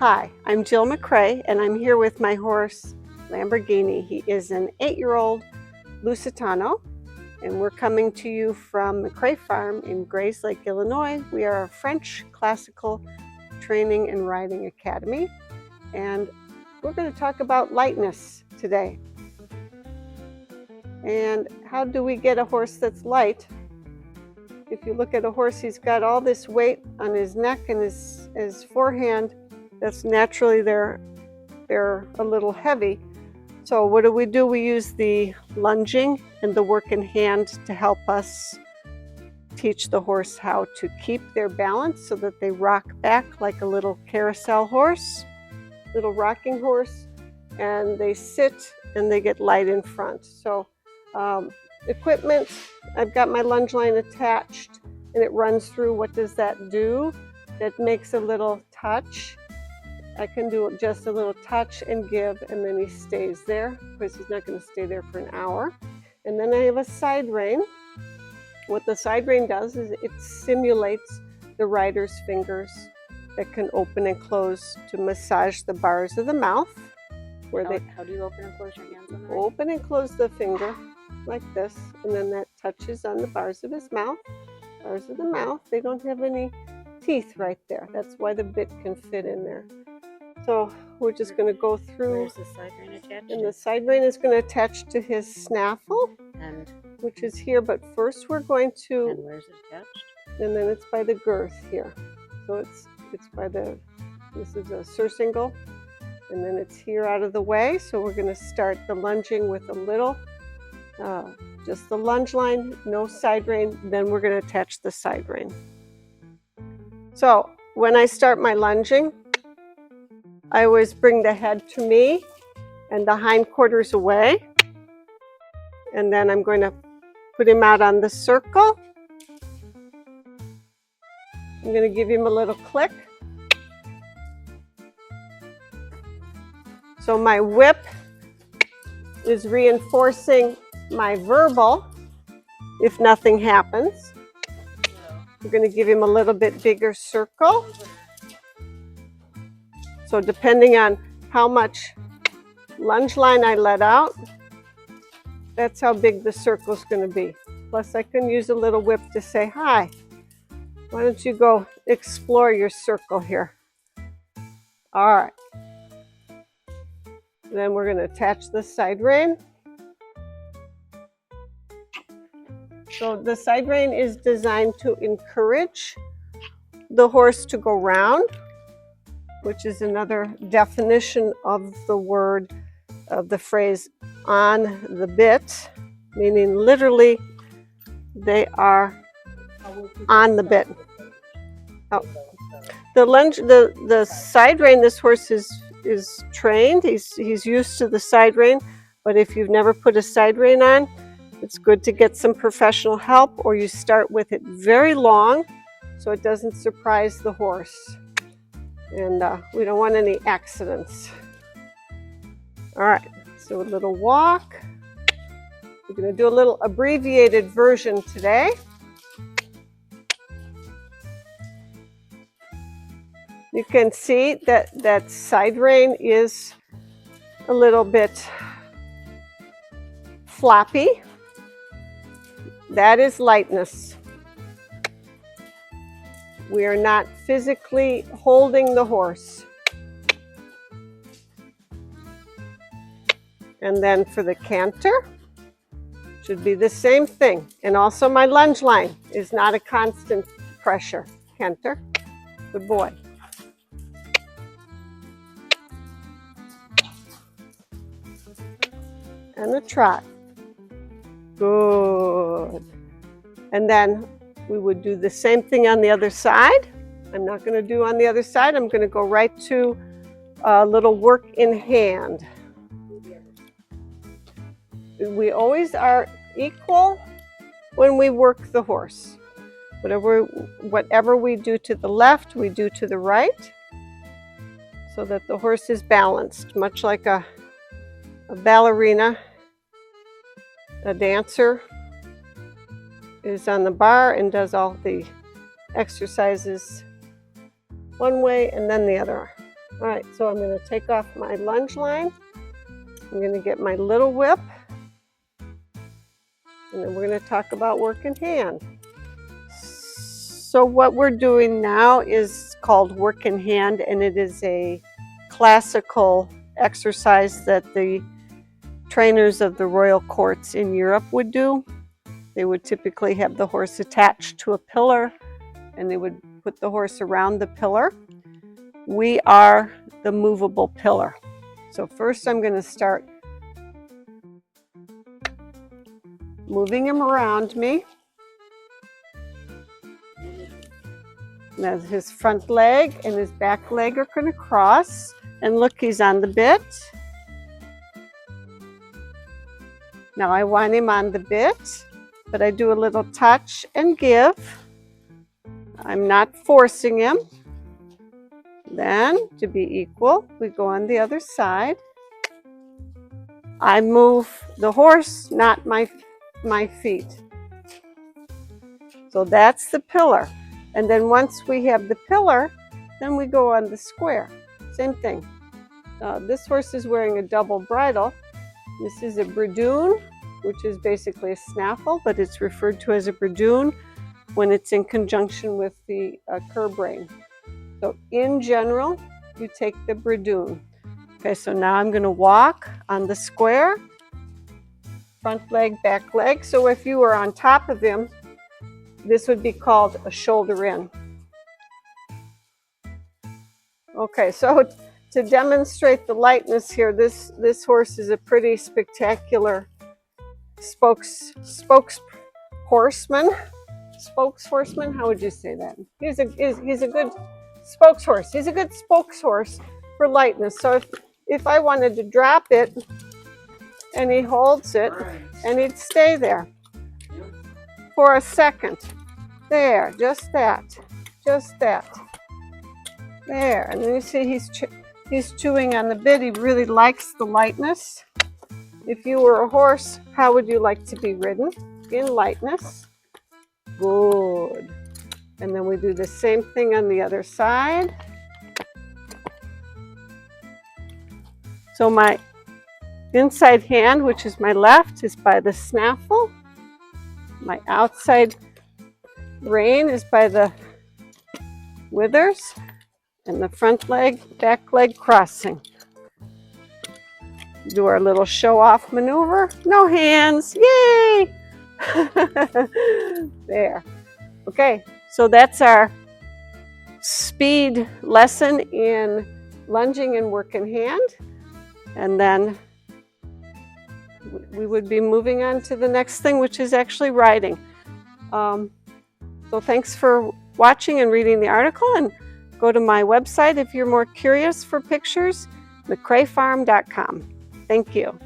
Hi, I'm Jill McCrae, and I'm here with my horse, Lamborghini. He is an 8-year-old Lusitano, and we're coming to you from McCrae Farm in Grays Lake, Illinois. We are a French classical training and riding academy, and we're going to talk about lightness today. And how do we get a horse that's light? If you look at a horse, he's got all this weight on his neck and his forehand. That's naturally they're a little heavy. So what do? We use the lunging and the work in hand to help us teach the horse how to keep their balance so that they rock back like a little carousel horse, little rocking horse, and they sit and they get light in front. So equipment, I've got my lunge line attached and it runs through. What does that do? That makes a little touch. I can do just a little touch and give, and then he stays there. Of course, he's not going to stay there for an hour. And then I have a side rein. What the side rein does is it simulates the rider's fingers that can open and close to massage the bars of the mouth. How do you open and close your hands on that? Open and close the finger like this, and then that touches on the bars of his mouth. Bars of the mouth, they don't have any teeth right there. That's why the bit can fit in there. So we're just going to go through. Where's the side rein attached? And the side rein is going to attach to his snaffle, which is here. But first we're going to. And where's it attached? And then it's by the girth here. So it's by the. This is a surcingle, and then it's here out of the way. So we're going to start the lunging with a little, just the lunge line, no side rein. Then we're going to attach the side rein. So when I start my lunging, I always bring the head to me and the hindquarters away. And then I'm going to put him out on the circle. I'm going to give him a little click. So my whip is reinforcing my verbal if nothing happens. We're going to give him a little bit bigger circle. So depending on how much lunge line I let out, that's how big the circle's going to be. Plus I can use a little whip to say, hi, why don't you go explore your circle here? All right. Then we're going to attach the side rein. So the side rein is designed to encourage the horse to go round, which is another definition of the word, of the phrase on the bit, meaning literally they are on the bit. Oh. The side rein, this horse is trained, he's used to the side rein, but if you've never put a side rein on, it's good to get some professional help, or you start with it very long so it doesn't surprise the horse. And we don't want any accidents. All right, so a little walk. We're going to do a little abbreviated version today. You can see that side rein is a little bit floppy. That is lightness. We are not physically holding the horse. And then for the canter, should be the same thing. And also my lunge line is not a constant pressure. Canter, good boy. And a trot. Good. And then we would do the same thing on the other side. I'm not going to do on the other side. I'm going to go right to a little work in hand. We always are equal when we work the horse. Whatever we do to the left, we do to the right, so that the horse is balanced, much like a ballerina. A dancer is on the bar and does all the exercises one way and then the other. All right, so I'm going to take off my lunge line. I'm going to get my little whip. And then we're going to talk about working hand. So what we're doing now is called work in hand, and it is a classical exercise that the trainers of the royal courts in Europe would do. They would typically have the horse attached to a pillar, and they would put the horse around the pillar. We are the movable pillar. So first I'm going to start moving him around me. Now his front leg and his back leg are going to cross. And look, he's on the bit. Now I want him on the bit, but I do a little touch and give. I'm not forcing him. Then, to be equal, we go on the other side. I move the horse, not my feet. So that's the pillar. And then once we have the pillar, then we go on the square. Same thing. This horse is wearing a double bridle. This is a bradoon, which is basically a snaffle, but it's referred to as a bradoon when it's in conjunction with the curb rein. So in general, you take the bradoon. Okay, so now I'm going to walk on the square, front leg, back leg. So if you were on top of him, this would be called a shoulder in. Okay, so to demonstrate the lightness here, this horse is a pretty spectacular spokeshorseman. How would you say that? He's a good spokeshorse. He's a good spokeshorse for lightness. So if I wanted to drop it, and he holds it, and he'd stay there for a second. There, just that. There, and then you see he's chewing on the bit. He really likes the lightness. If you were a horse, how would you like to be ridden? In lightness. Good. And then we do the same thing on the other side. So my inside hand, which is my left, is by the snaffle. My outside rein is by the withers. And the front leg, back leg crossing. Do our little show-off maneuver. No hands. Yay! There. Okay, so that's our speed lesson in lunging and work in hand. And then we would be moving on to the next thing, which is actually riding. So thanks for watching and reading the article, and go to my website if you're more curious for pictures, McCraefarm.com. Thank you.